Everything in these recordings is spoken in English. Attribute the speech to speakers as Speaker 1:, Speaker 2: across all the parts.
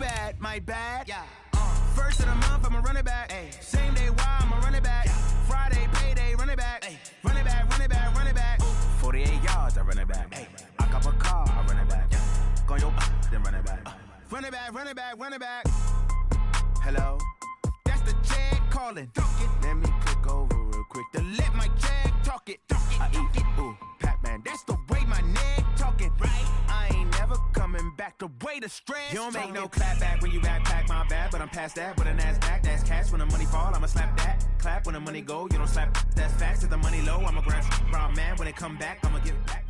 Speaker 1: bad, my bad. Yeah. First of the month, I'ma run it back. Ay. Same day, why I'ma run it back. Yeah. Friday, payday, run it back. Ay. Run it back, run it back, run it back. Ooh. 48 yards, I run it back. Ay. I cop a car, I run it back. Yeah. Go your then run it back. Run it back, run it back, run it back. Hello? That's the jag calling. Let me click over real quick to let my jag talk it. I eat it, ooh, Pac-Man. That's the way my neck talking. Right? I ain't never coming back the way the stress. You don't make no clap back when you backpack, my bad, but I'm past that. With a NASDAQ, that's cash. When the money fall, I'ma slap that. Clap when the money go, you don't slap. That's facts. If the money low, I'ma grab brown man. When it come back, I'ma give it back.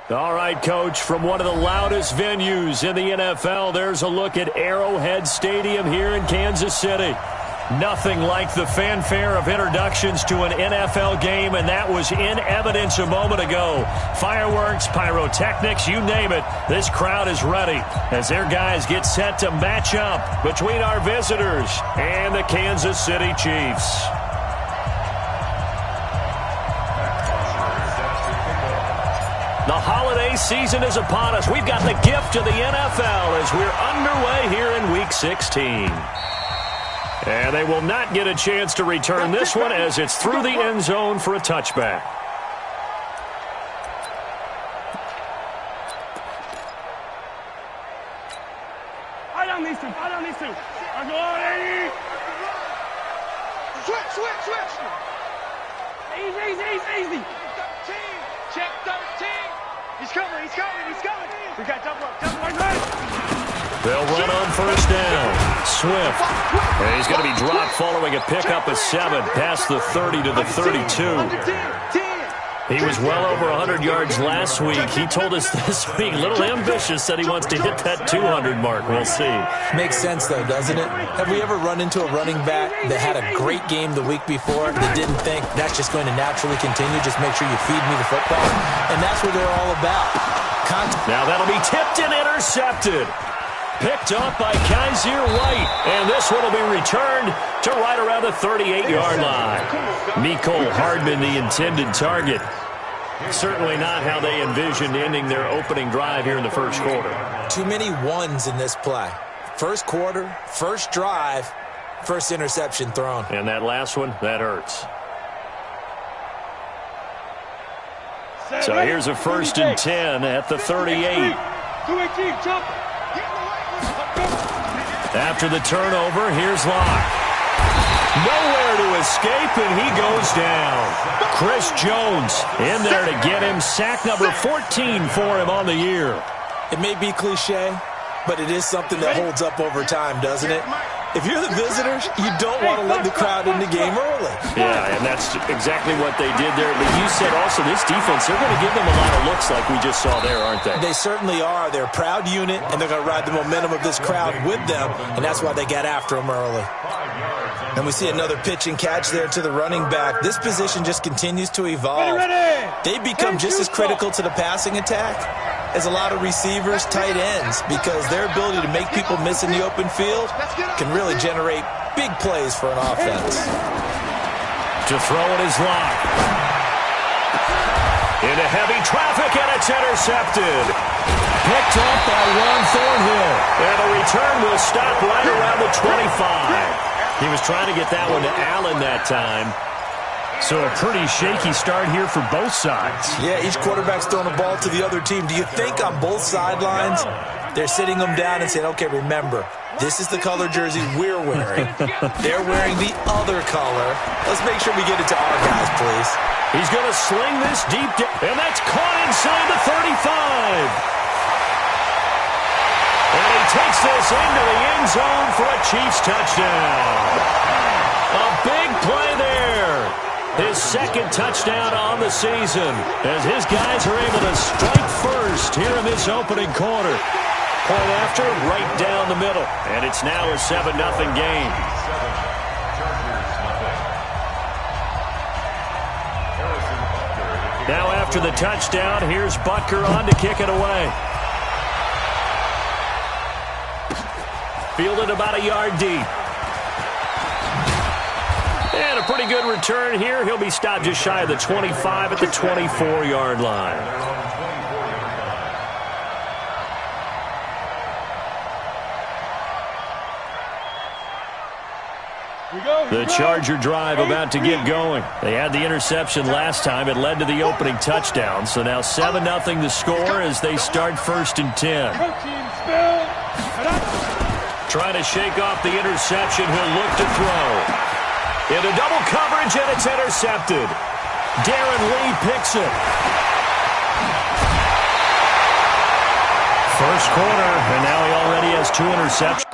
Speaker 2: All right, Coach, from one of the loudest venues in the NFL, there's a look at Arrowhead Stadium here in Kansas City. Nothing like the fanfare of introductions to an NFL game, and that was in evidence a moment ago. Fireworks, pyrotechnics, you name it. This crowd is ready as their guys get set to match up between our visitors and the Kansas City Chiefs. The holiday season is upon us. We've got the gift of the NFL as we're underway here in Week 16. And they will not get a chance to return this one as it's through the end zone for a touchback.
Speaker 3: I don't need to. I'm going. Switch. Easy. Check 13. He's coming. We got double up.
Speaker 2: They'll run on first down. Swift. And he's going to be dropped following a pickup of 7 past the 30 to the 32. He was well over 100 yards last week. He told us this week, a little ambitious, said he wants to hit that 200 mark. We'll see.
Speaker 4: Makes sense, though, doesn't it? Have we ever run into a running back that had a great game the week before that didn't think that's just going to naturally continue? Just make sure you feed me the football. And that's what they're all about.
Speaker 2: Now that'll be tipped and intercepted. Picked up by Kaiser White. And this one will be returned to right around the 38-yard line. Mecole Hardman, the intended target. Certainly not how they envisioned ending their opening drive here in the first quarter.
Speaker 4: Too many ones in this play. First quarter, first drive, first interception thrown.
Speaker 2: And that last one, that hurts. So here's a 1st and 10 at the 38. After the turnover, here's Locke. Nowhere to escape, and he goes down. Chris Jones in there to get him. Sack number 14 for him on the year.
Speaker 4: It may be cliche, but it is something that holds up over time, doesn't it? If you're the visitors, you don't want to let the crowd in the game early.
Speaker 2: Yeah, and that's exactly what they did there. But you said also this defense, they're going to give them a lot of looks like we just saw there, aren't they?
Speaker 4: They certainly are. They're a proud unit, and they're going to ride the momentum of this crowd with them, and that's why they got after them early. And we see another pitch and catch there to the running back. This position just continues to evolve. They become just as critical to the passing attack as a lot of receivers, tight ends, because their ability to make people miss in the open field can really generate big plays for an offense.
Speaker 2: To throw it is Locke. Into heavy traffic, and it's intercepted. Picked up by Juan Thornhill. And the return will stop right around the 25. He was trying to get that one to Allen that time. So a pretty shaky start here for both sides.
Speaker 4: Yeah, each quarterback's throwing a ball to the other team. Do you think on both sidelines they're sitting them down and saying, okay, remember, this is the color jersey we're wearing. They're wearing the other color. Let's make sure we get it to our guys, please.
Speaker 2: He's going to sling this deep, and that's caught inside the 35. And he takes this into the end zone for a Chiefs touchdown. A big play there. His second touchdown on the season as his guys are able to strike first here in this opening quarter. Point after, right down the middle. And it's now a 7-0 game. Now after the touchdown, here's Butker on to kick it away. Fielded about a yard deep. And a pretty good return here. He'll be stopped just shy of the 25 at the 24-yard line. The Charger drive about to get going. They had the interception last time. It led to the opening touchdown. So now 7-0 the score as they start 1st and 10. Trying to shake off the interception. He'll look to throw. Into double coverage, and it's intercepted. Darren Lee picks it. First quarter, and now he already has 2 interceptions.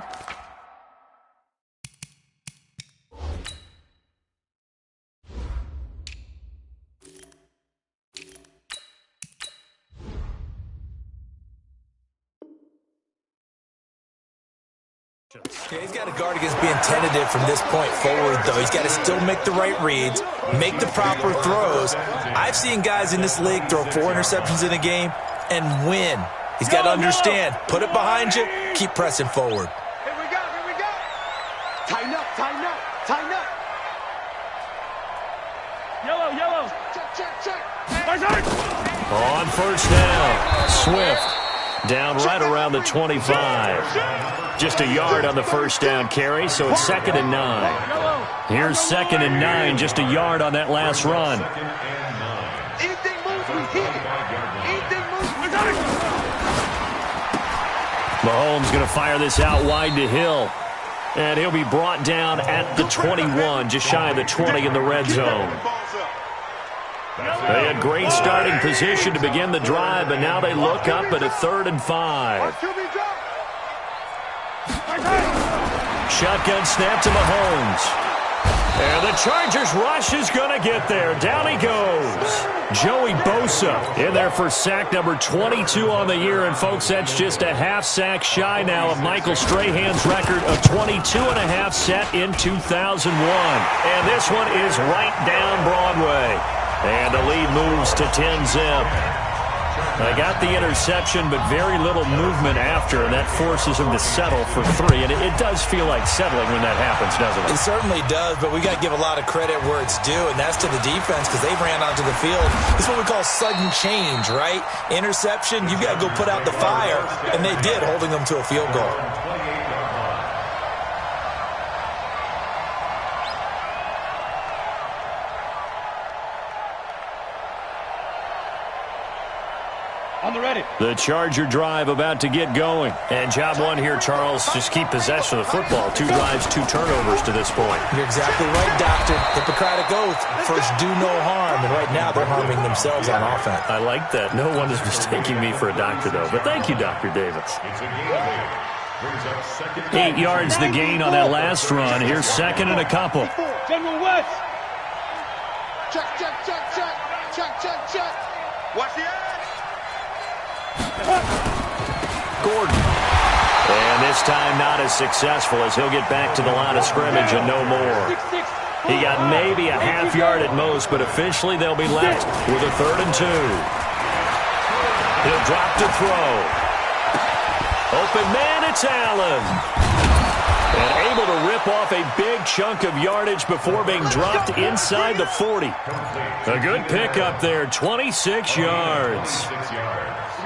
Speaker 4: Yeah, he's got to guard against being tentative from this point forward, though. He's got to still make the right reads, make the proper throws. I've seen guys in this league throw 4 interceptions in a game and win. He's got to understand, put it behind you, keep pressing forward.
Speaker 3: Here we go, here we go. Tighten up, tighten up, tighten up. Yellow, yellow. Check, check, check.
Speaker 2: On first down, Swift down right around the 25. Just a yard on the first down carry, so it's 2nd and 9. Here's 2nd and 9, just a yard on that last run.
Speaker 3: Anything moves, we hit it. Anything moves, we got it.
Speaker 2: Mahomes going to fire this out wide to Hill. And he'll be brought down at the 21, just shy of the 20 in the red zone. They had great starting position to begin the drive, but now they look up at a 3rd and 5. Shotgun snap to Mahomes. And the Chargers rush is going to get there. Down he goes. Joey Bosa in there for sack number 22 on the year. And, folks, that's just a half sack shy now of Michael Strahan's record of 22.5 set in 2001. And this one is right down Broadway. And the lead moves to 10-zip. They got the interception, but very little movement after, and that forces them to settle for 3. And it does feel like settling when that happens, doesn't it?
Speaker 4: It certainly does, but we got to give a lot of credit where it's due, and that's to the defense because they ran onto the field. This is what we call sudden change, right? Interception, you got to go put out the fire, and they did, holding them to a field goal.
Speaker 2: The Charger drive about to get going. And job one here, Charles, just keep possession of the football. 2 drives, 2 turnovers to this point.
Speaker 4: You're exactly right, Doctor. Hippocratic oath. First, do no harm. And right now, they're harming themselves on offense.
Speaker 2: I like that. No one is mistaking me for a doctor, though. But thank you, Dr. Davis. 8 yards the gain on that last run. Here's 2nd and a couple.
Speaker 3: General West. Check, check, check, check. Check, check, check. Watch the edge.
Speaker 2: Gordon. And this time not as successful as he'll get back to the line of scrimmage and no more. He got maybe a half yard at most, but officially they'll be left with a 3rd and 2. He'll drop to throw. Open man, it's Allen. And able to rip off a big chunk of yardage before being dropped inside the 40. A good pickup there, 26 yards.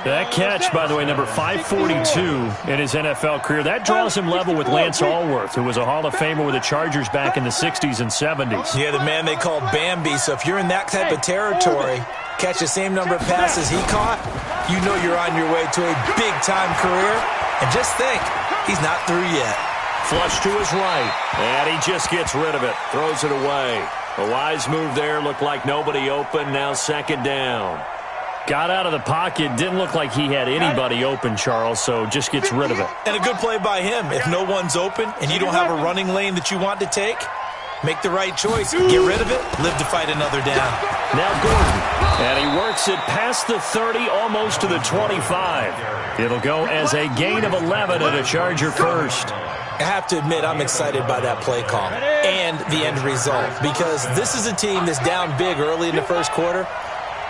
Speaker 2: That catch, by the way, number 542 in his NFL career. That draws him level with Lance Allworth, who was a Hall of Famer with the Chargers back in the 60s and 70s.
Speaker 4: Yeah, the man they called Bambi. So if you're in that type of territory, catch the same number of passes he caught, you know you're on your way to a big-time career. And just think, he's not through yet.
Speaker 2: Flush to his right, and he just gets rid of it, throws it away. A wise move there, looked like nobody open, now 2nd down. Got out of the pocket, didn't look like he had anybody open, Charles, so just gets rid of it.
Speaker 4: And a good play by him. If no one's open and you don't have a running lane that you want to take, make the right choice. Get rid of it, live to fight another down.
Speaker 2: Now Gordon, and he works it past the 30, almost to the 25. It'll go as a gain of 11 at a Charger first.
Speaker 4: I have to admit, I'm excited by that play call and the end result because this is a team that's down big early in the first quarter,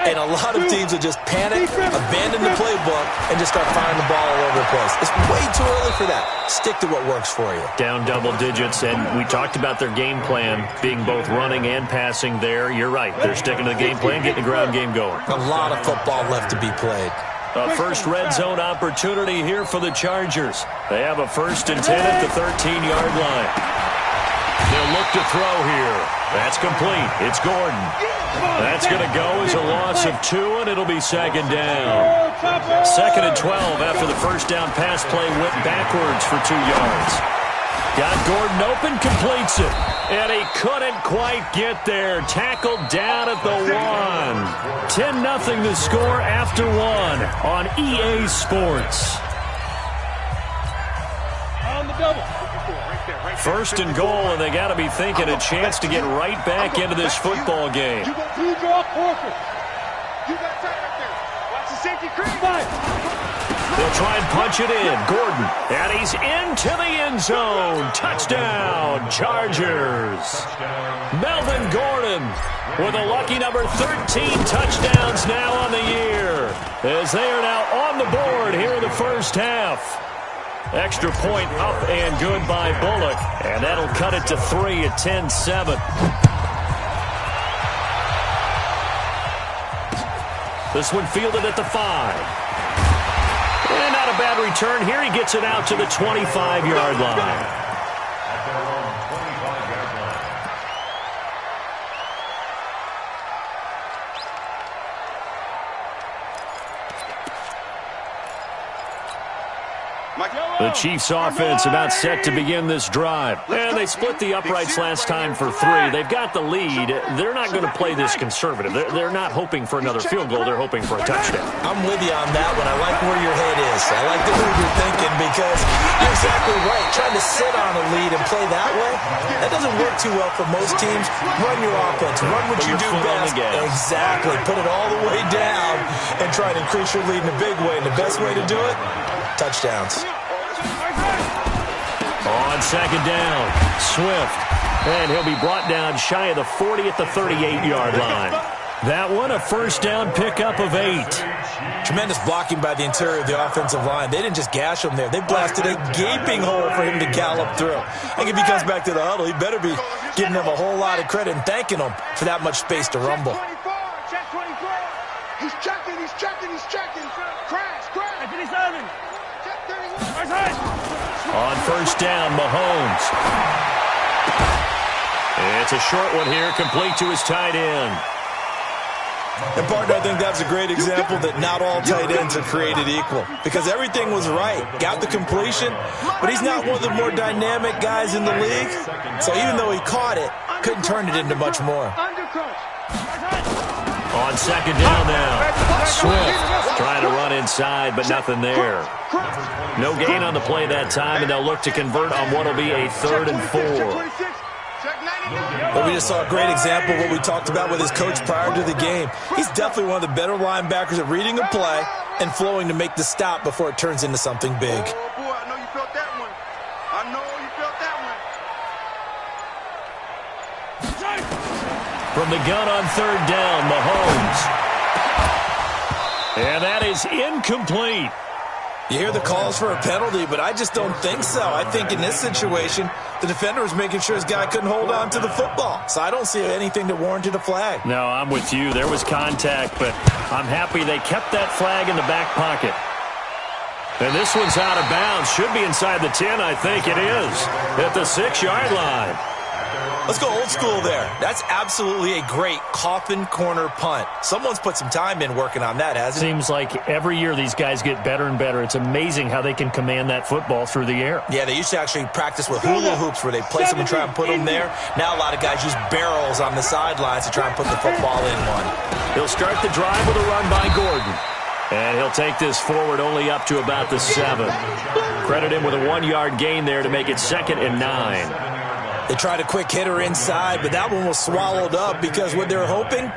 Speaker 4: and a lot of teams will just panic, abandon the playbook, and just start firing the ball all over the place. It's way too early for that. Stick to what works for you.
Speaker 2: Down double digits, and we talked about their game plan being both running and passing there. You're right. They're sticking to the game plan, getting the ground game going.
Speaker 4: A lot of football left to be played.
Speaker 2: A first red zone opportunity here for the Chargers. They have a 1st and 10 at the 13-yard line. he'll look to throw here. That's complete. It's Gordon. That's going to go as a loss of 2, and it'll be second down. Second and 12 after the first down pass play went backwards for 2 yards. Got Gordon open, completes it. And he couldn't quite get there. Tackled down at the 1. 10-0 the score after 1 on EA Sports.
Speaker 3: On the double.
Speaker 2: First and goal, and they got to be thinking a chance to get right back into this football game.
Speaker 3: You draw forfeit. You got tight right there. Watch the safety creep.
Speaker 2: They'll try and punch it in. Gordon, and he's into the end zone. Touchdown, Chargers. Melvin Gordon with a lucky number 13 touchdowns now on the year, as they are now on the board here in the first half. Extra point up and good by Bullock, and that'll cut it to 3 at 10-7. This one fielded at the 5. And not a bad return here. He gets it out to the 25-yard line. The Chiefs offense about set to begin this drive. And they split the uprights last time for 3. They've got the lead. They're not going to play this conservative. They're not hoping for another field goal. They're hoping for a touchdown.
Speaker 4: I'm with you on that one. I like where your head is. I like the move you're thinking because you're exactly right. Trying to sit on a lead and play that way, that doesn't work too well for most teams. Run your offense. Run what you do best. Exactly. Put it all the way down and try to increase your lead in a big way. And the best way to do it, touchdowns.
Speaker 2: On second down, Swift. And he'll be brought down shy of the 40 at the 38-yard line. That one, a first down pickup of 8.
Speaker 4: Tremendous blocking by the interior of the offensive line. They didn't just gash him there. They blasted a gaping hole for him to gallop through. I think if he comes back to the huddle, he better be giving them a whole lot of credit and thanking them for that much space to rumble.
Speaker 3: Check 24. He's checking. Crash. 57. Check 31.
Speaker 2: On first down, Mahomes. It's a short one here, complete to his tight end.
Speaker 4: And, partner, I think that's a great example that not all tight ends are created equal because everything was right. Got the completion, but he's not one of the more dynamic guys in the league. So even though he caught it, couldn't turn it into much more.
Speaker 2: On second down now, Swift trying to run inside, but nothing there. No gain on the play that time, and they'll look to convert on what will be a 3rd and 4.
Speaker 4: But we just saw a great example of what we talked about with his coach prior to the game. He's definitely one of the better linebackers at reading a play and flowing to make the stop before it turns into something big.
Speaker 3: Oh, boy, I know you felt that one.
Speaker 2: From the gun on third down, Mahomes. And that is incomplete.
Speaker 4: You hear the calls for a penalty, but I just don't think so. I think in this situation, the defender was making sure his guy couldn't hold on to the football. So I don't see anything that warranted a flag.
Speaker 2: No, I'm with you. There was contact, but I'm happy they kept that flag in the back pocket. And this one's out of bounds. Should be inside the 10, I think it is. At the 6-yard line.
Speaker 4: Let's go old school there. That's absolutely a great coffin corner punt. Someone's put some time in working on that, hasn't it?
Speaker 2: Seems like every year these guys get better and better. It's amazing how they can command that football through the air.
Speaker 4: Yeah, they used to actually practice with hula hoops where they place them and try and put them there. Now a lot of guys use barrels on the sidelines to try and put the football in one.
Speaker 2: He'll start the drive with a run by Gordon. And he'll take this forward only up to about the 7. Credit him with a 1-yard gain there to make it 2nd and 9.
Speaker 4: They tried a quick hitter inside, but that one was swallowed up because what they're hoping,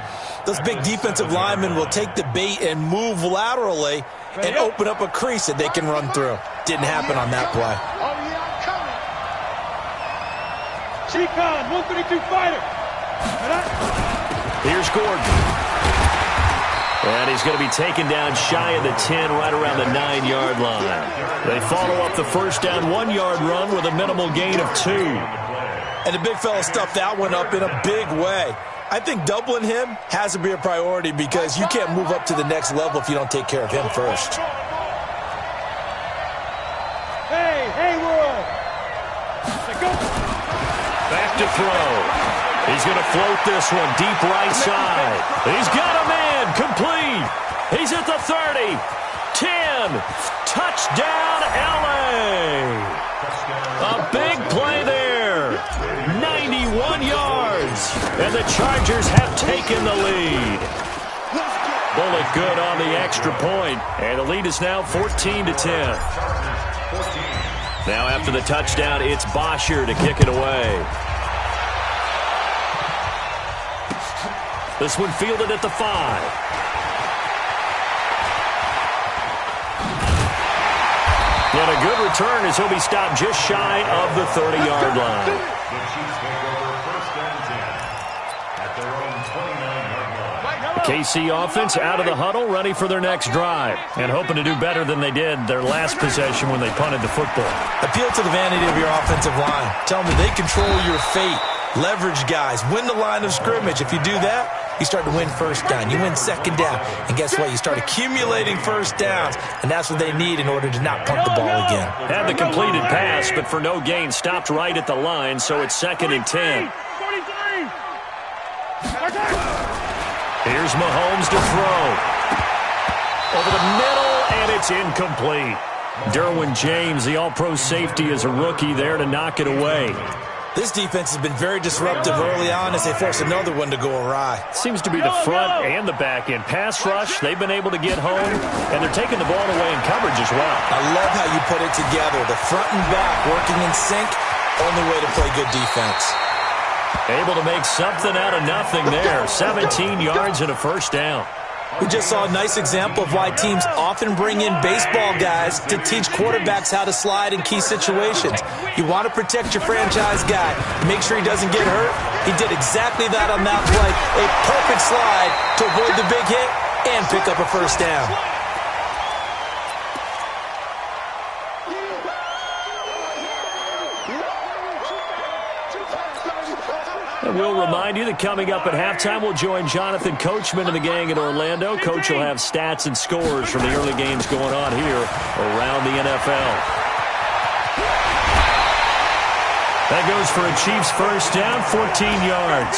Speaker 4: those big defensive linemen will take the bait and move laterally and open up a crease that they can run through. Didn't happen on that play.
Speaker 3: Chicon, 132 fighter.
Speaker 2: Here's Gordon. And he's going to be taken down shy of the 10, right around the 9-yard line. They follow up the first down 1-yard run with a minimal gain of 2.
Speaker 4: And the big fella stuffed that one up in a big way. I think doubling him has to be a priority because you can't move up to the next level if you don't take care of him first.
Speaker 3: Hey, World.
Speaker 2: Back to throw. He's going to float this one deep right side. He's got a man. Complete. He's at the 30. 10. Touchdown, L.A. A big play there. 91 yards. And the Chargers have taken the lead. Bullet good on the extra point. And the lead is now 14-10. Now after the touchdown, it's Bosher to kick it away. This one fielded at the 5. And a good return as he'll be stopped just shy of the 30-yard line. KC offense out of the huddle, ready for their next drive, and hoping to do better than they did their last possession when they punted the football.
Speaker 4: Appeal to the vanity of your offensive line. Tell them that they control your fate. Leverage guys. Win the line of scrimmage. If you do that, you start to win first down. You win second down. And guess what? You start accumulating first downs. And that's what they need in order to not punt the ball again.
Speaker 2: Had the completed pass, but for no gain, stopped right at the line, so it's 2nd and 10. Here's Mahomes to throw. Over the middle, and it's incomplete. Derwin James, the all-pro safety, is a rookie there to knock it away.
Speaker 4: This defense has been very disruptive early on as they force another one to go awry.
Speaker 2: Seems to be the front and the back end. Pass rush, they've been able to get home, and they're taking the ball away in coverage as well.
Speaker 4: I love how you put it together. The front and back working in sync, only way to play good defense.
Speaker 2: Able to make something out of nothing there. 17 yards and a first down.
Speaker 4: We just saw a nice example of why teams often bring in baseball guys to teach quarterbacks how to slide in key situations. You want to protect your franchise guy. Make sure he doesn't get hurt. He did exactly that on that play. A perfect slide to avoid the big hit and pick up a first down.
Speaker 2: And we'll remind you that coming up at halftime, we'll join Jonathan Coachman and the gang in Orlando. Coach will have stats and scores from the early games going on here around the NFL. That goes for a Chiefs first down, 14 yards.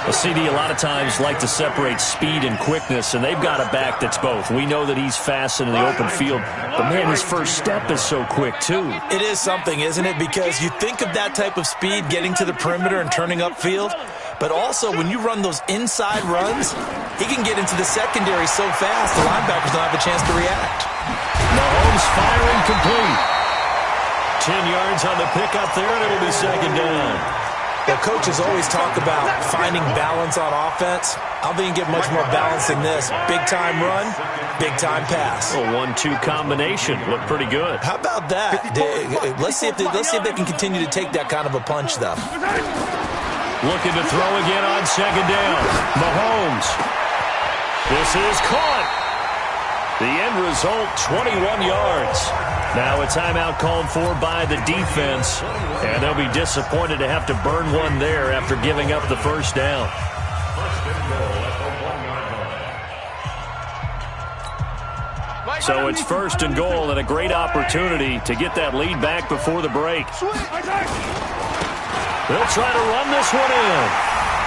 Speaker 2: A CD a lot of times like to separate speed and quickness, and they've got a back that's both. We know that he's fast in the open field, but, man, his first step is so quick, too.
Speaker 4: It is something, isn't it? Because you think of that type of speed getting to the perimeter and turning upfield, but also when you run those inside runs, he can get into the secondary so fast the linebackers don't have a chance to react.
Speaker 2: Mahomes firing complete. 10 yards on the pickup there, and it'll be second down.
Speaker 4: Well, coaches always talk about finding balance on offense. I don't think you get much more balance than this. Big-time run, big-time pass.
Speaker 2: A 1-2 combination. Looked pretty good.
Speaker 4: How about that? Let's see if they can continue to take that kind of a punch, though.
Speaker 2: Looking to throw again on second down. Mahomes. This is caught. The end result, 21 yards. Now a timeout called for by the defense, and they'll be disappointed to have to burn one there after giving up the first down. So it's 1st and goal and a great opportunity to get that lead back before the break. They'll try to run this one in,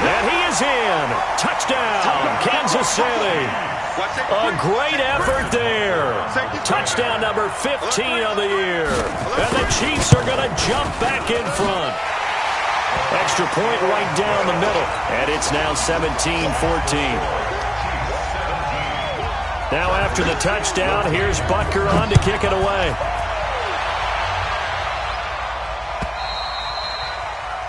Speaker 2: and he is in. Touchdown, Kansas City. A great effort there. Touchdown number 15 of the year. And the Chiefs are going to jump back in front. Extra point right down the middle. And it's now 17-14. Now after the touchdown, here's Butker on to kick it away.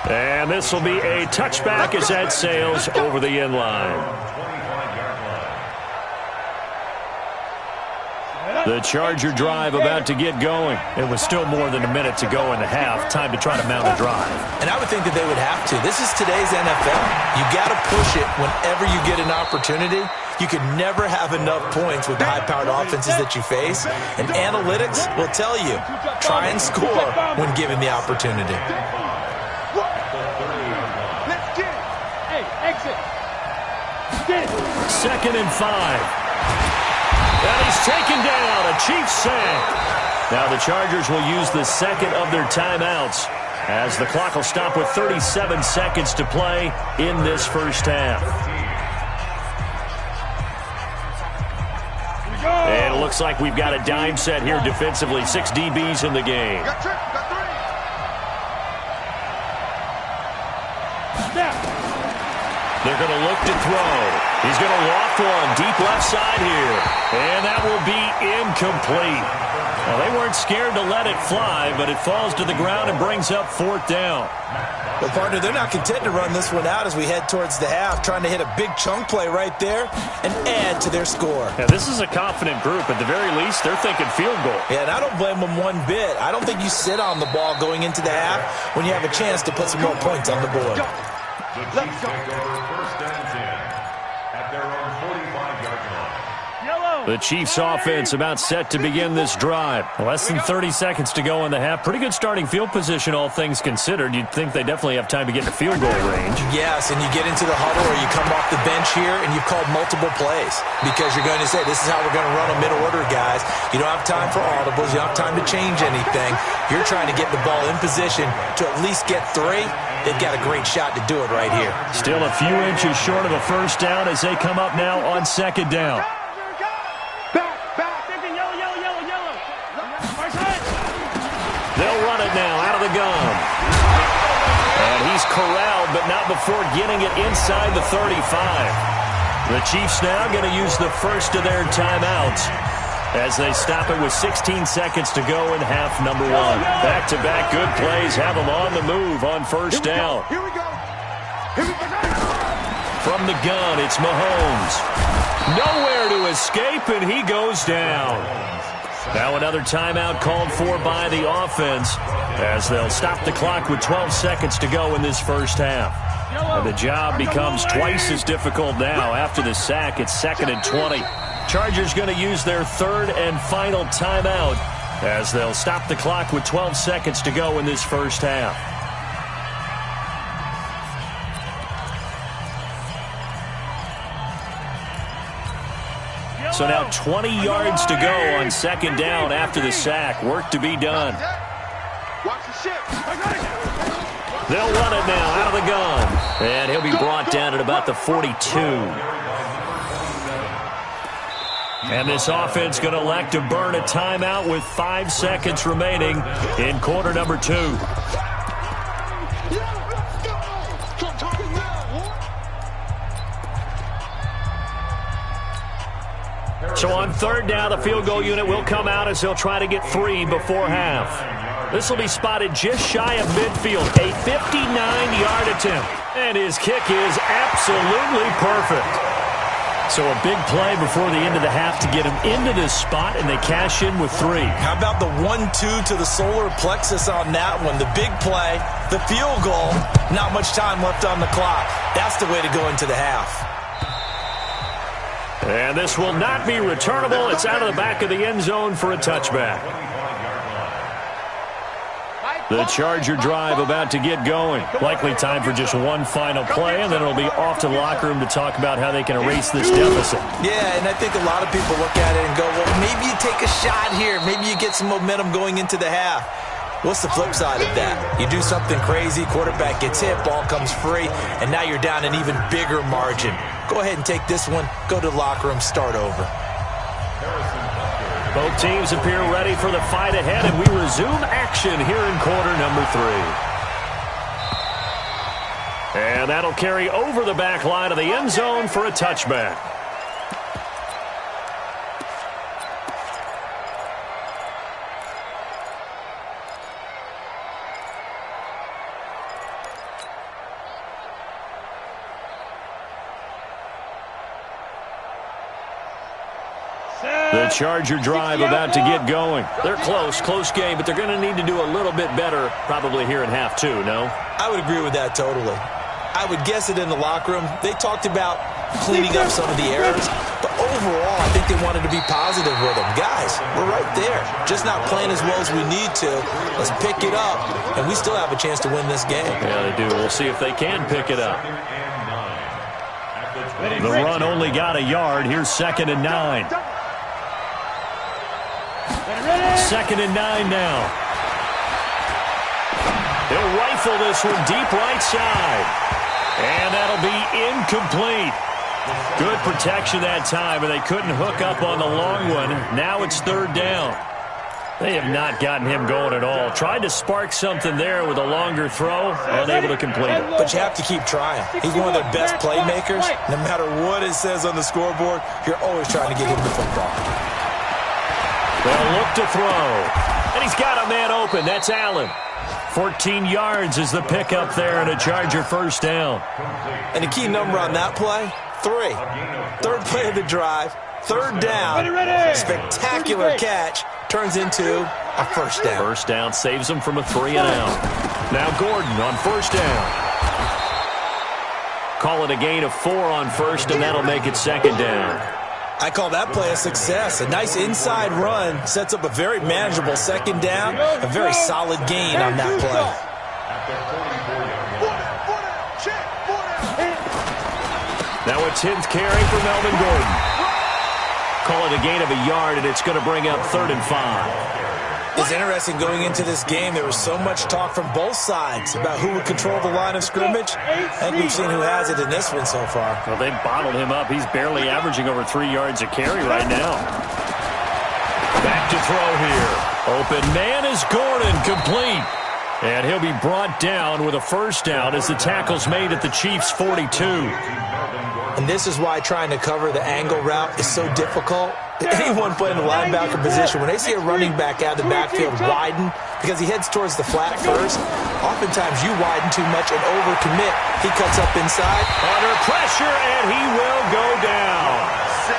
Speaker 2: And this will be a touchback as that sails over the end line. The Charger drive about to get going. It was still more than a minute to go in the half. Time to try to mount a drive.
Speaker 4: And I would think that they would have to. This is today's NFL. You got to push it whenever you get an opportunity. You can never have enough points with the high-powered offenses that you face. And analytics will tell you, try and score when given the opportunity.
Speaker 2: Second and 5. And he's taken down. A Chiefs sack. Now the Chargers will use the second of their timeouts. as the clock will stop with 37 seconds to play in this first half. And it looks like we've got a dime set here defensively. 6 DBs in the game. They're going to look to throw. He's going to loft one deep left side here. And that will be incomplete. Well, they weren't scared to let it fly, but it falls to the ground and brings up 4th down.
Speaker 4: Well, partner, they're not content to run this one out as we head towards the half, trying to hit a big chunk play right there and add to their score.
Speaker 2: Yeah, this is a confident group. At the very least, they're thinking field goal.
Speaker 4: Yeah, and I don't blame them one bit. I don't think you sit on the ball going into the half when you have a chance to put some more points on the board.
Speaker 5: Let's go. First and 10 at their own 45-yard line.
Speaker 2: The Chiefs offense about set to begin this drive. Less than 30 seconds to go in the half. Pretty good starting field position, all things considered. You'd think they definitely have time to get in field goal range.
Speaker 4: Yes, and you get into the huddle or you come off the bench here and you've called multiple plays because you're going to say, this is how we're going to run a mid-order, guys. You don't have time for audibles. You don't have time to change anything. You're trying to get the ball in position to at least get 3. They've got a great shot to do it right here.
Speaker 2: Still a few inches short of a first down as they come up now on 2nd down. They'll run it now out of the gun. And he's corralled, but not before getting it inside the 35. The Chiefs now going to use the first of their timeouts as they stop it with 16 seconds to go in half number 1. Back-to-back good plays have them on the move on first down.
Speaker 3: Here we go.
Speaker 2: From the gun, it's Mahomes. Nowhere to escape, and he goes down. Now another timeout called for by the offense as they'll stop the clock with 12 seconds to go in this first half. And the job becomes twice as difficult now. After the sack, it's 2nd and 20. Chargers going to use their 3rd and final timeout as they'll stop the clock with 12 seconds to go in this first half. So now 20 yards to go on 2nd down after the sack. Work to be done. They'll run it now out of the gun. And he'll be brought down at about the 42. And this offense going to elect to burn a timeout with 5 seconds remaining in quarter number 2. So on 3rd down, the field goal unit will come out as they'll try to get 3 before half. This will be spotted just shy of midfield, a 59-yard attempt. And his kick is absolutely perfect. So a big play before the end of the half to get him into this spot, and they cash in with 3.
Speaker 4: How about the 1-2 to the solar plexus on that one? The big play, the field goal, not much time left on the clock. That's the way to go into the half.
Speaker 2: And this will not be returnable. It's out of the back of the end zone for a touchback. The Charger drive about to get going. Likely time for just one final play, and then it'll be off to the locker room to talk about how they can erase this deficit.
Speaker 4: Yeah, and I think a lot of people look at it and go, well, maybe you take a shot here. Maybe you get some momentum going into the half. What's the flip side of that? You do something crazy, quarterback gets hit, ball comes free, and now you're down an even bigger margin. Go ahead and take this one, go to the locker room, start over.
Speaker 2: Both teams appear ready for the fight ahead, and we resume action here in quarter number 3. And that'll carry over the back line of the end zone for a touchback. The Charger drive about to get going. They're close game, but they're going to need to do a little bit better probably here in half 2, no?
Speaker 4: I would agree with that totally. I would guess it in the locker room. They talked about cleaning up some of the errors, but overall, I think they wanted to be positive with them. Guys, we're right there. Just not playing as well as we need to. Let's pick it up, and we still have a chance to win this game.
Speaker 2: Yeah, they do. We'll see if they can pick it up. The run only got a yard. Here's 2nd and 9. 2nd and 9 now. He'll He'll rifle this one deep right side. And that'll be incomplete. Good protection that time, and they couldn't hook up on the long one. Now it's third down. They have not gotten him going at all. Tried to spark something there with a longer throw, unable to complete it.
Speaker 4: But you have to keep trying. He's one of their best playmakers. No matter what it says on the scoreboard, you're always trying to get him the football.
Speaker 2: They'll look to throw. And he's got a man open. That's Allen. 14 yards is the pickup there, and a Charger first down.
Speaker 4: And the key number on that play, 3. Third play of the drive, third down. Spectacular catch turns into a first down.
Speaker 2: First down saves them from a 3-and-out. Now Gordon on first down. Call it a gain of 4 on first, and that'll make it second down.
Speaker 4: I call that play a success. A nice inside run sets up a very manageable second down, a very solid gain on that play.
Speaker 2: Now a 10th carry for Melvin Gordon. Call it a gain of a yard, and it's going to bring up 3rd and 5.
Speaker 4: It's interesting going into this game. There was so much talk from both sides about who would control the line of scrimmage. I think we've seen who has it in this one so far.
Speaker 2: Well, they've bottled him up. He's barely averaging over 3 yards a carry right now. Back to throw here. Open man is Gordon, complete. And he'll be brought down with a first down as the tackle's made at the Chiefs' 42.
Speaker 4: And this is why trying to cover the angle route is so difficult. Anyone playing the linebacker position, when they see a running back out of the backfield widen, because he heads towards the flat first, oftentimes you widen too much and overcommit. He cuts up inside.
Speaker 2: Under pressure, and he will go down.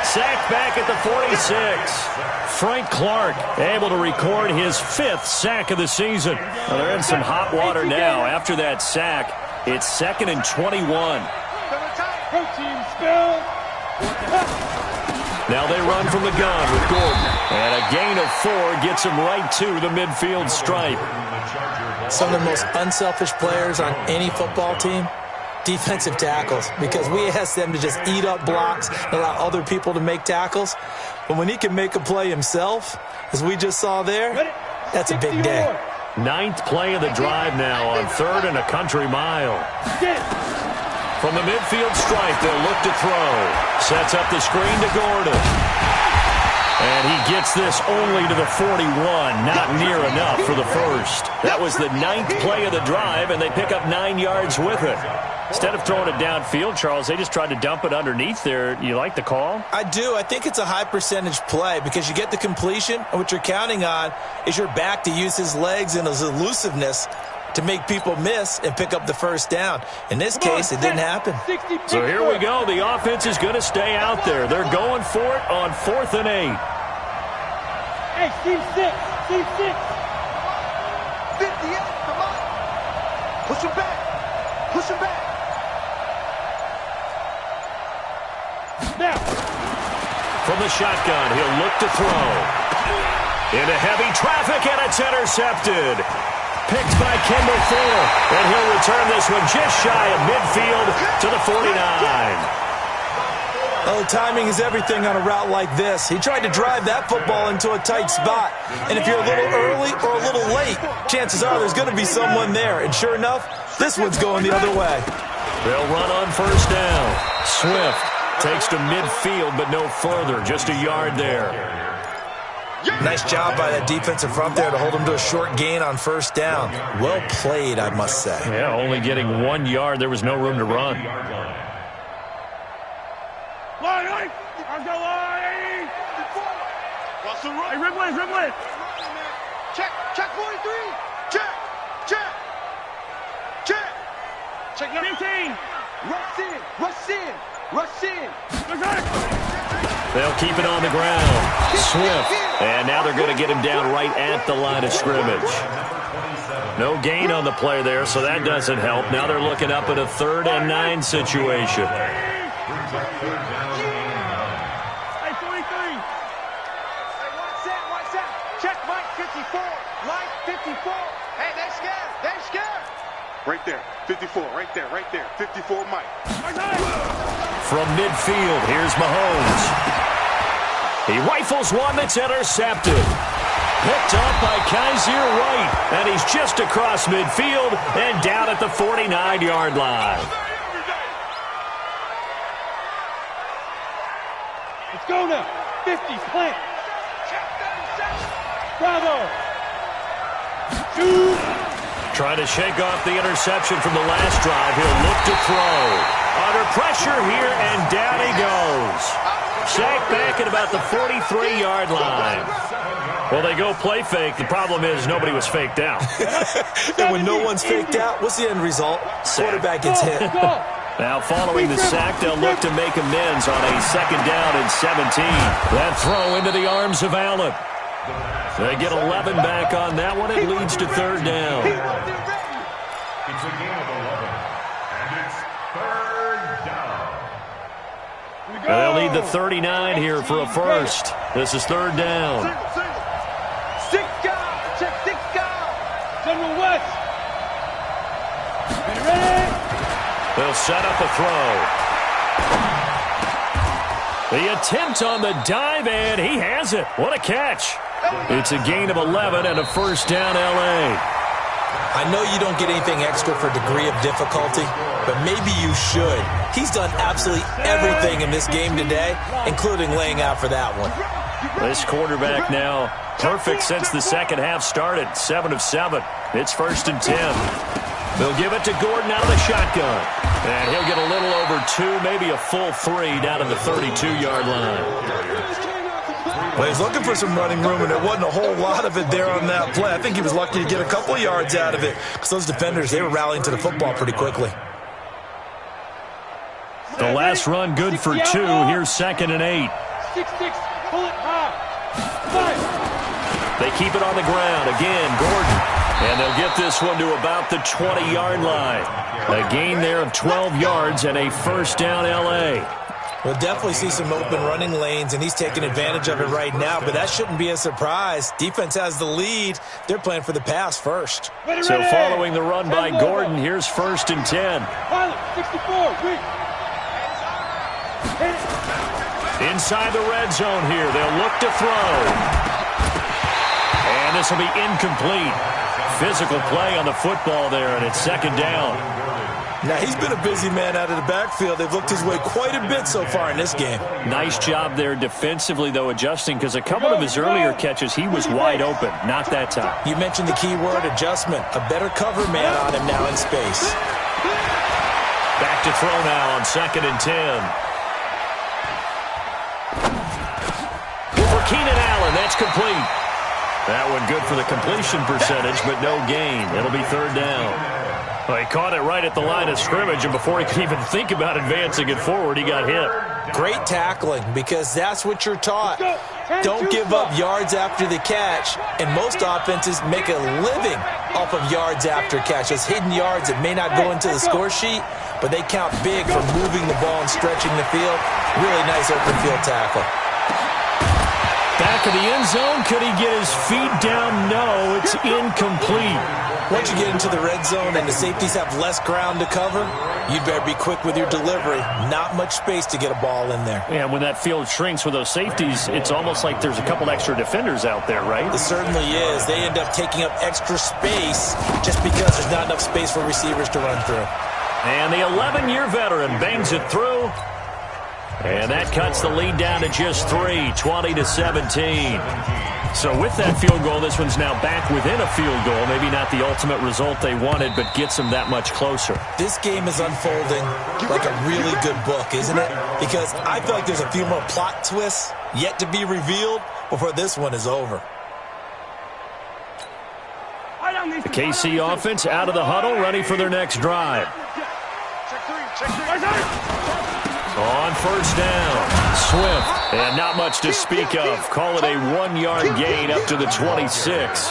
Speaker 2: Sacked back at the 46. Frank Clark able to record his 5th sack of the season. Well, they're in some hot water now. After that sack, it's 2nd and 21. Now they run from the gun with Gordon. And a gain of 4 gets him right to the midfield stripe.
Speaker 4: Some of the most unselfish players on any football team, defensive tackles, because we ask them to just eat up blocks and allow other people to make tackles. But when he can make a play himself, as we just saw there, that's a big day.
Speaker 2: 9th play of the drive now on 3rd and a country mile. From the midfield stripe, they'll look to throw. Sets up the screen to Gordon. And he gets this only to the 41. Not near enough for the first. That was the 9th play of the drive, and they pick up 9 yards with it. Instead of throwing it downfield, Charles, they just tried to dump it underneath there. You like the call?
Speaker 4: I do. I think it's a high percentage play because you get the completion, and what you're counting on is your back to use his legs and his elusiveness to make people miss and pick up the first down. In this case, it didn't happen.
Speaker 2: So here we go. The offense is going to stay out there. They're going for it on 4th and 8.
Speaker 3: Hey, Steve 6. 58, come on. Push him back. Now.
Speaker 2: From the shotgun, he'll look to throw. Into heavy traffic, and it's intercepted. Picked by Kendall Fuller, and he'll return this one just shy of midfield to the 49.
Speaker 4: Oh, timing is everything on a route like this. He tried to drive that football into a tight spot. And if you're a little early or a little late, chances are there's going to be someone there. And sure enough, this one's going the other way.
Speaker 2: They'll run on first down. Swift takes to midfield, but no further. Just a yard there.
Speaker 4: Nice job by that defensive front there to hold him to a short gain on first down. Well played, I must say.
Speaker 2: Yeah, only getting 1 yard. There was no room to run.
Speaker 3: Hey, Rimley. Check 43. Check number 15. Rush in.
Speaker 2: They'll keep it on the ground. Swift. And now they're going to get him down right at the line of scrimmage. No gain on the play there, so that doesn't help. Now they're looking up at a 3rd and 9 situation.
Speaker 3: Hey, 43. Watch that. Check Mike 54. Mike 54. Hey, they scared. Right there. 54. Right there. 54 Mike.
Speaker 2: From midfield, here's Mahomes. He rifles one that's intercepted. Picked up by Kaiser White, and he's just across midfield and down at the 49-yard line.
Speaker 3: Let's go now. 50, plant. Bravo.
Speaker 2: Trying to shake off the interception from the last drive. He'll look to throw. Under pressure here, and down he goes. Sacked back at about the 43-yard line. Well, they go play fake. The problem is nobody was faked out.
Speaker 4: And when no one's faked out, what's the end result? Quarterback gets hit.
Speaker 2: Now, following the sack, they'll look to make amends on a 2nd down and 17. That throw into the arms of Allen. They get 11 back on that one. It leads to 3rd down.
Speaker 5: It's a game of 11, and it's 3rd down.
Speaker 2: They'll need the 39 here for a first. This is 3rd down.
Speaker 3: General West. Ready?
Speaker 2: They'll set up a throw. The attempt on the dive, and he has it. What a catch. It's a gain of 11 and a 1st down, L.A.
Speaker 4: I know you don't get anything extra for degree of difficulty, but maybe you should. He's done absolutely everything in this game today, including laying out for that one.
Speaker 2: This quarterback now perfect since the second half started. 7 of 7. It's 1st and 10. They'll give it to Gordon out of the shotgun. And he'll get a little over 2, maybe a full 3 down to the 32-yard line.
Speaker 4: Well, he's looking for some running room, and there wasn't a whole lot of it there on that play. I think he was lucky to get a couple of yards out of it because those defenders, they were rallying to the football pretty quickly.
Speaker 2: The last run good for 2. Here's 2nd and 8.
Speaker 3: 6-6, pull it high. 5.
Speaker 2: They keep it on the ground. Again, Gordon. And they'll get this one to about the 20-yard line. A gain there of 12 yards and a 1st down, L.A.
Speaker 4: We'll definitely see some open running lanes, and he's taking advantage of it right now, but that shouldn't be a surprise. Defense has the lead. They're playing for the pass first.
Speaker 2: So following the run by Gordon, here's 1st and 10.
Speaker 3: Pilot, 64, quick.
Speaker 2: Inside the red zone here. They'll look to throw. And this will be incomplete. Physical play on the football there, and it's 2nd down.
Speaker 4: Now, he's been a busy man out of the backfield. They've looked his way quite a bit so far in this game.
Speaker 2: Nice job there defensively, though, adjusting, because a couple of his earlier catches, he was wide open. Not that time.
Speaker 4: You mentioned the key word, adjustment. A better cover man on him now in space.
Speaker 2: Back to throw now on 2nd and 10. For Keenan Allen, that's complete. That one good for the completion percentage, but no gain. It'll be 3rd down. Well, he caught it right at the line of scrimmage, and before he could even think about advancing it forward, he got hit.
Speaker 4: Great tackling, because that's what you're taught. Don't give up yards after the catch, and most offenses make a living off of yards after catch. Those hidden yards that may not go into the score sheet, but they count big for moving the ball and stretching the field. Really nice open field tackle.
Speaker 2: Back of the end zone. Could he get his feet down? No, it's incomplete.
Speaker 4: Once you get into the red zone and the safeties have less ground to cover, you'd better be quick with your delivery. Not much space to get a ball in there.
Speaker 2: Yeah, when that field shrinks with those safeties, it's almost like there's a couple extra defenders out there, right?
Speaker 4: It certainly is. They end up taking up extra space just because there's not enough space for receivers to run through.
Speaker 2: And the 11-year veteran bangs it through. And that cuts the lead down to just 3, 20-17. So with that field goal, this one's now back within a field goal. Maybe not the ultimate result they wanted, but gets them that much closer.
Speaker 4: This game is unfolding like a really good book, isn't it? Because I feel like there's a few more plot twists yet to be revealed before this one is over.
Speaker 2: The KC offense out of the huddle, ready for their next drive. On 1st down, Swift, and not much to speak of. Call it a 1-yard gain up to the 26.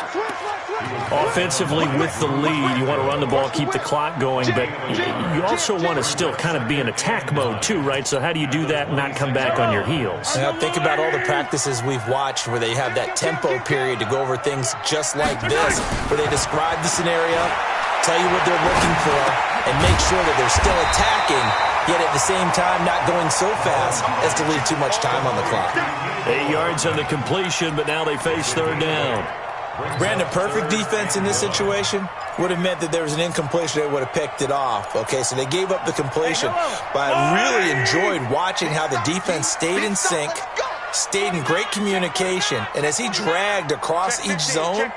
Speaker 2: Offensively with the lead, you want to run the ball, keep the clock going, but you also want to still kind of be in attack mode too, right? So how do you do that and not come back on your heels?
Speaker 4: Now think about all the practices we've watched where they have that tempo period to go over things just like this, where they describe the scenario, tell you what they're looking for, and make sure that they're still attacking, yet at the same time not going so fast as to leave too much time on the clock.
Speaker 2: 8 yards on the completion, but now they face 3rd down.
Speaker 4: Brandon, perfect defense in this situation would have meant that there was an incompletion. They would have picked it off. Okay, so they gave up the completion. But I really enjoyed watching how the defense stayed in sync, stayed in great communication, and as he dragged across each zone,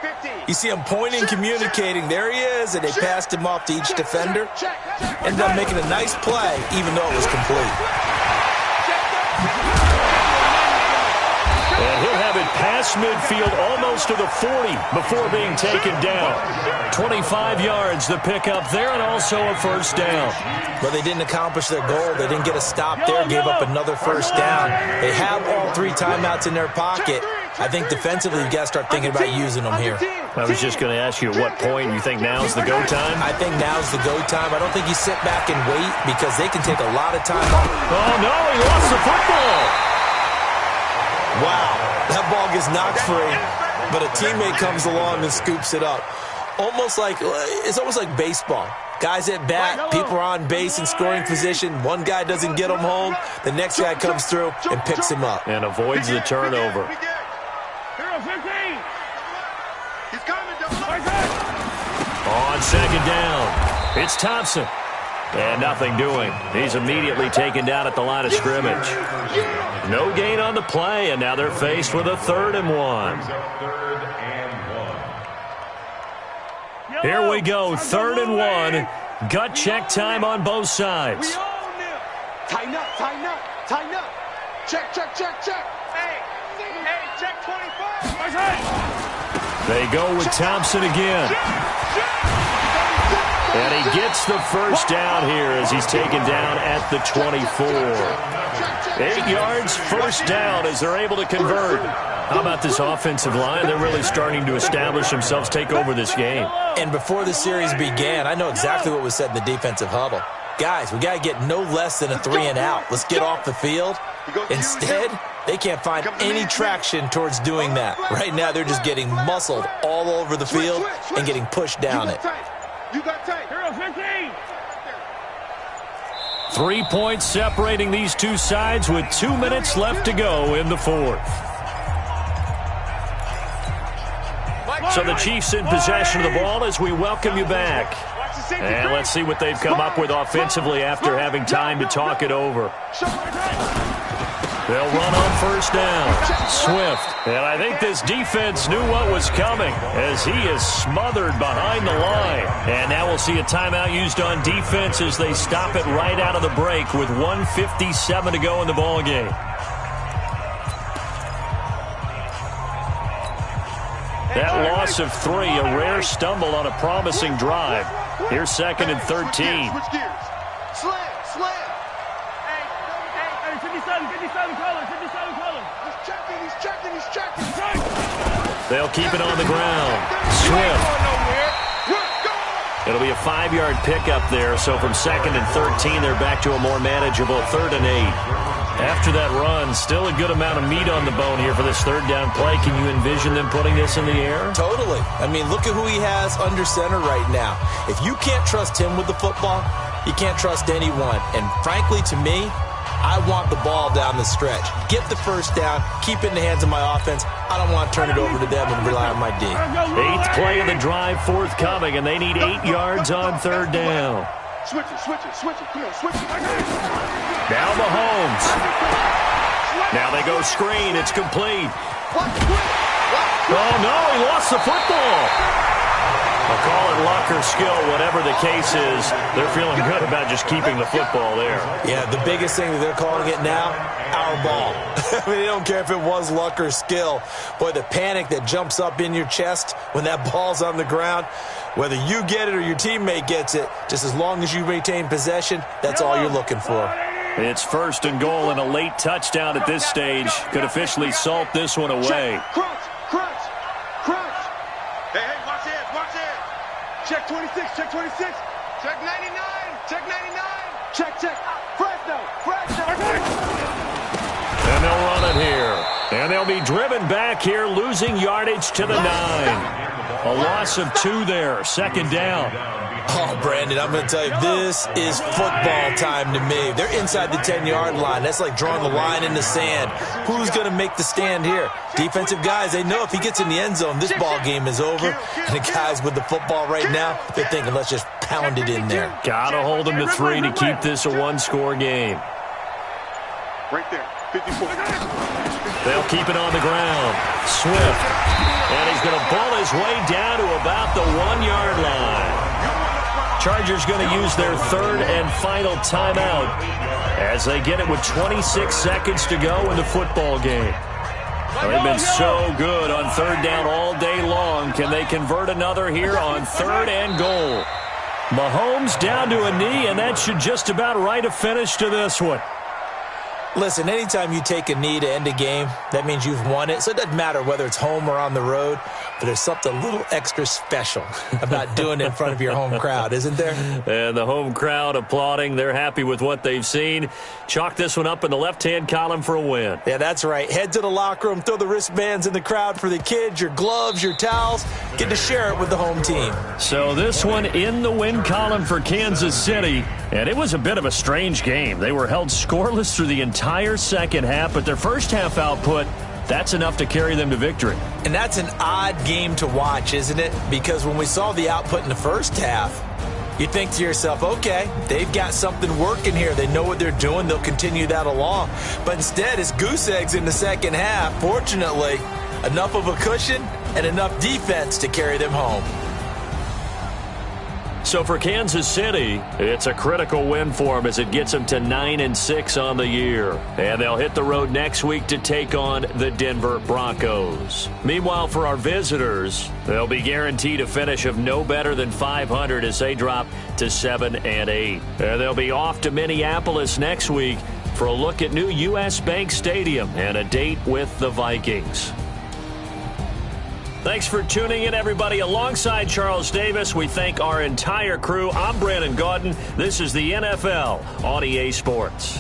Speaker 4: you see him pointing, communicating. There he is, and they passed him off to each defender. Ended up making a nice play, even though it was complete.
Speaker 2: And he'll have it past midfield, almost to the 40 before being taken down. 25 yards the pickup there, and also a first down.
Speaker 4: But they didn't accomplish their goal. They didn't get a stop there, gave up another first down. They have all 3 timeouts in their pocket. I think defensively, you've got to start thinking about using them here.
Speaker 2: I was just going to ask you at what point you think now's the go time?
Speaker 4: I think now's the go time. I don't think you sit back and wait because they can take a lot of time off.
Speaker 2: Oh, no, he lost the football.
Speaker 4: Wow, that ball gets knocked free, but a teammate comes along and scoops it up. It's almost like baseball. Guys at bat, people are on base in scoring position. One guy doesn't get him home. The next guy comes through and picks him up.
Speaker 2: And avoids the turnover. On second down, it's Thompson. And nothing doing. He's immediately taken down at the line of scrimmage. No gain on the play, and now they're faced with a 3rd and 1. Here we go, 3rd and 1. Gut check time on both sides.
Speaker 3: Tighten up, tighten up, tighten up. Check, check, check, check. Hey, check 25.
Speaker 2: They go with Thompson again. And he gets the first down here as he's taken down at the 24. 8 yards, first down as they're able to convert. How about this offensive line? They're really starting to establish themselves, take over this game.
Speaker 4: And before the series began, I know exactly what was said in the defensive huddle. Guys, we got to get no less than a 3 and out. Let's get off the field. Instead, they can't find any traction towards doing that. Right now, they're just getting muscled all over the field and getting pushed down it.
Speaker 3: You got tight. Hero 15.
Speaker 2: 3 points separating these two sides with 2 minutes left to go in the 4th. So the Chiefs in possession of the ball as we welcome you back. And let's see what they've come up with offensively after having time to talk it over. They'll run on first down. Swift. And I think this defense knew what was coming as he is smothered behind the line. And now we'll see a timeout used on defense as they stop it right out of the break with 1:57 to go in the ballgame. That loss of 3, a rare stumble on a promising drive. Here's 2nd and 13.
Speaker 3: Switch gears. Slam, slam. Hey, 57 color. He's checking.
Speaker 2: They'll keep it on the ground. Swift. It'll be a 5-yard pickup there, so from 2nd and 13, they're back to a more manageable 3rd and 8. After that run, still a good amount of meat on the bone here for this 3rd down play. Can you envision them putting this in the air?
Speaker 4: Totally. I mean, look at who he has under center right now. If you can't trust him with the football, you can't trust anyone. And frankly, to me, I want the ball down the stretch. Get the first down, keep it in the hands of my offense. I don't want to turn it over to them and rely on my D.
Speaker 2: 8th play of the drive forthcoming, and they need 8 yards on 3rd down.
Speaker 3: Switch it. Come on, switch it.
Speaker 2: Now Mahomes. Now they go screen. It's complete. Oh, no, he lost the football. I'll call it luck or skill, whatever the case is. They're feeling good about just keeping the football there.
Speaker 4: Yeah, the biggest thing that they're calling it now, our ball. I mean, they don't care if it was luck or skill. Boy, the panic that jumps up in your chest when that ball's on the ground, whether you get it or your teammate gets it, just as long as you retain possession, that's all you're looking for.
Speaker 2: It's 1st and goal, and a late touchdown at this stage could officially salt this one away.
Speaker 3: Crunch. Hey, watch it. Check 26. Check 99. Check. Fresno.
Speaker 2: And they'll run it here. And they'll be driven back here, losing yardage to the 9. A loss of 2 there, second down.
Speaker 4: Oh, Brandon, I'm going to tell you, this is football time to me. They're inside the 10-yard line. That's like drawing the line in the sand. Who's going to make the stand here? Defensive guys, they know if he gets in the end zone, this ball game is over. And the guys with the football right now, they're thinking, let's just pound it in there.
Speaker 2: Got to hold them to 3 to keep this a one-score game.
Speaker 3: Right there, 54.
Speaker 2: They'll keep it on the ground. Swift. And he's going to ball his way down to about the 1-yard line. Chargers going to use their third and final timeout as they get it with 26 seconds to go in the football game. They've been so good on third down all day long. Can they convert another here on third and goal? Mahomes down to a knee, and that should just about write a finish to this one.
Speaker 4: Listen, anytime you take a knee to end a game, that means you've won it. So it doesn't matter whether it's home or on the road, but there's something a little extra special about doing it in front of your home crowd, isn't there?
Speaker 2: And the home crowd applauding. They're happy with what they've seen. Chalk this one up in the left-hand column for a win.
Speaker 4: Yeah, that's right. Head to the locker room, throw the wristbands in the crowd for the kids, your gloves, your towels. Get to share it with the home team.
Speaker 2: So this one in the win column for Kansas City. And it was a bit of a strange game. They were held scoreless through the entire second half, but their first half output, that's enough to carry them to victory.
Speaker 4: And that's an odd game to watch, isn't it? Because when we saw the output in the first half, you think to yourself, okay, they've got something working here. They know what they're doing. They'll continue that along. But instead, it's goose eggs in the second half. Fortunately, enough of a cushion and enough defense to carry them home.
Speaker 2: So for Kansas City, it's a critical win for them as it gets them to 9-6 on the year. And they'll hit the road next week to take on the Denver Broncos. Meanwhile, for our visitors, they'll be guaranteed a finish of no better than 500 as they drop to 7-8. And they'll be off to Minneapolis next week for a look at new U.S. Bank Stadium and a date with the Vikings. Thanks for tuning in, everybody. Alongside Charles Davis, we thank our entire crew. I'm Brandon Gaudin. This is the NFL on EA Sports.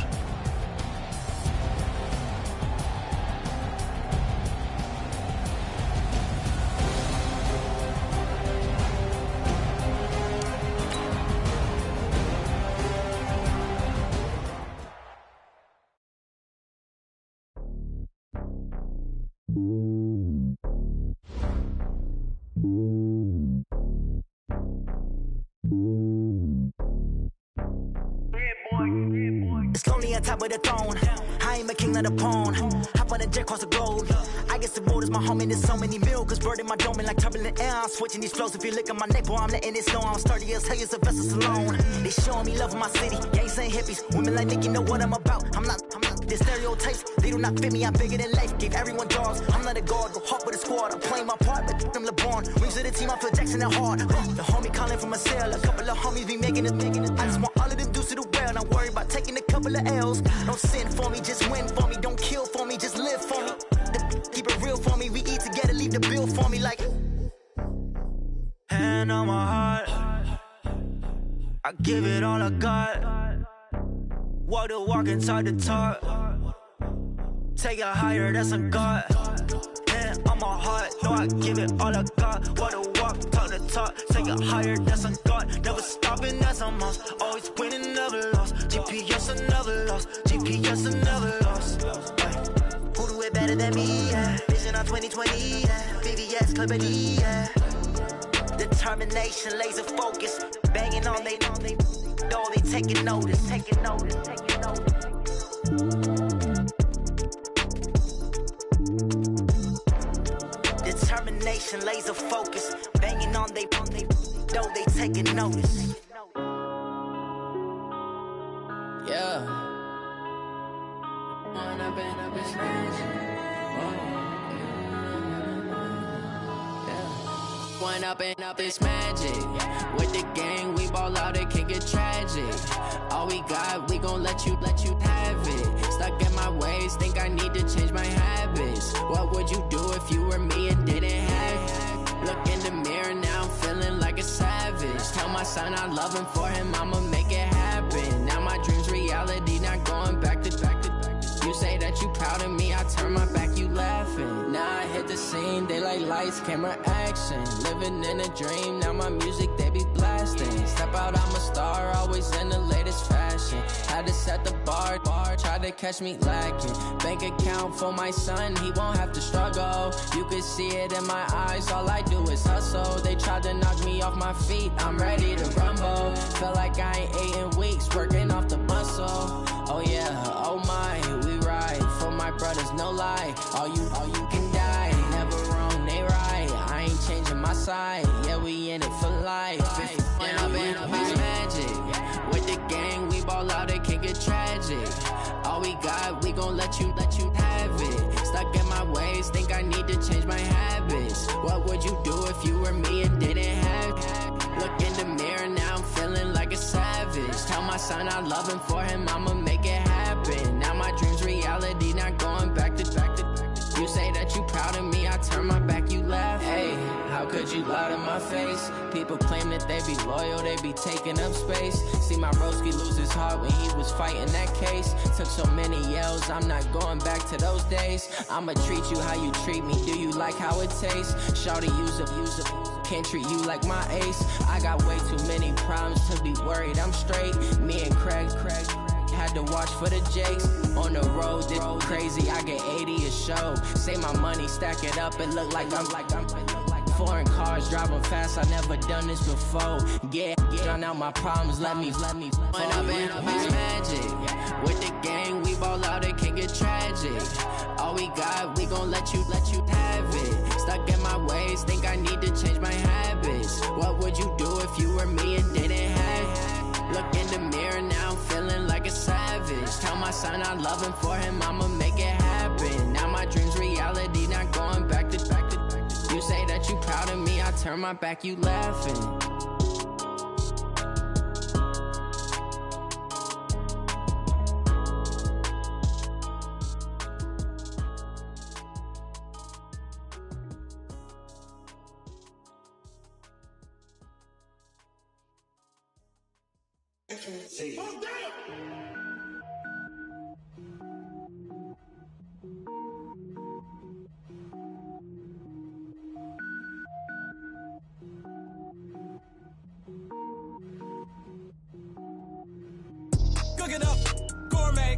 Speaker 6: It's lonely on top of the throne. I ain't a king of the pawn. Hop on a jet across the globe. I guess the road is my home and there's so many milkers burning my dome like turbulent air. I'm switching these flows. If you look at my neck, boy, I'm letting it snow. I'm sturdy as hell as a vessel alone. They showing me love in my city. Gangs ain't hippies. Women like Nick, you know what I'm about. I'm not the stereotypes. They do not fit me. I'm bigger than life. Gave everyone dogs. I'm not a guard. Go hard with a squad. I'm playing my part, but them LeBron. Rings to the team. I feel Jackson and hard. The homie calling from a cell. A couple of homies be making it. I just want all of them dudes to the well. Not worry about taking a couple of L's. Don't sin for me, just win for me. Don't kill for me, just live for me. Keep it real for me. We eat together, leave the bill for me like. Hand on my heart, I give it all I got. Walk the walk inside the talk. Take it higher, that's a God. Hand on my heart, no, I give it all I got. Walk the walk, talk the talk. Take it higher, that's a God. Never stopping, that's a must. Always winning, never lost. GPS, I never lost. GPS, I never lost. Who do it better than me? Yeah. Vision on 2020. Yeah. VVS, Clippity. Yeah. Determination, laser focus. Banging on they know they taking notice. Taking notice. Taking notice. Determination, laser focus. Banging on they know they taking notice. Yeah.
Speaker 7: One up and up is magic. With the gang, we ball out, it can get tragic. All we got, we gon' let you have it. Stuck in my ways, think I need to change my habits. What would you do if you were me and didn't have it? Look in the mirror, now I'm feeling like a savage. Tell my son I love him, for him I'ma make it happen. Now my dream's reality, not going back to. You say that you proud of me, I turn my back, you left. lights, camera, action. Living in a dream, now my music, they be blasting. Step out, I'm a star, always in the latest fashion. Had to set the bar, try to catch me lacking. Bank account for my son, he won't have to struggle. You can see it in my eyes, all I do is hustle. They tried to knock me off my feet, I'm ready to rumble. Feel like I ain't ate in weeks, working off the muscle. Oh yeah, oh my, we ride for my brothers, no lie. All you can die, never wrong, they right. I ain't changing my side, yeah, we in it for life. When I've been magic, with the gang, we ball out, it can get tragic. All we got, we gon' let you have it. Stuck in my ways, think I need to change my habits. What would you do if you were me and didn't have it? Look in the mirror, now I'm feeling like a savage. Tell my son I love him, for him I'ma make it happen. Now my dream's reality, not going back to. You say that you proud of me, I turn my back, you laugh. Hey, how could you lie to my face? People claim that they be loyal, they be taking up space. See my broski lose his heart when he was fighting that case. Took so many yells, I'm not going back to those days. I'ma treat you how you treat me, do you like how it tastes? Shawty, use up, can't treat you like my ace. I got way too many problems to be worried, I'm straight. Me and Craig had to watch for the Jakes. On the road, this crazy, I get 80 a show. Say my money, stack it up, it look like I'm foreign cars, driving fast, I never done this before. Get drown out my problems, let me When I've been magic, with the gang, we ball out, it can get tragic. All we got, we gon' let you have it. Stuck in my ways, think I need to change my habits. What would you do if you were me and didn't have it? Look in the mirror, now I'm feeling like a savage. Tell my son I love him, for him I'ma make it happen. Now my dream's reality, not going back to. You say that you proud of me, I turn my back, you laughing.
Speaker 8: Cook it up, gourmet.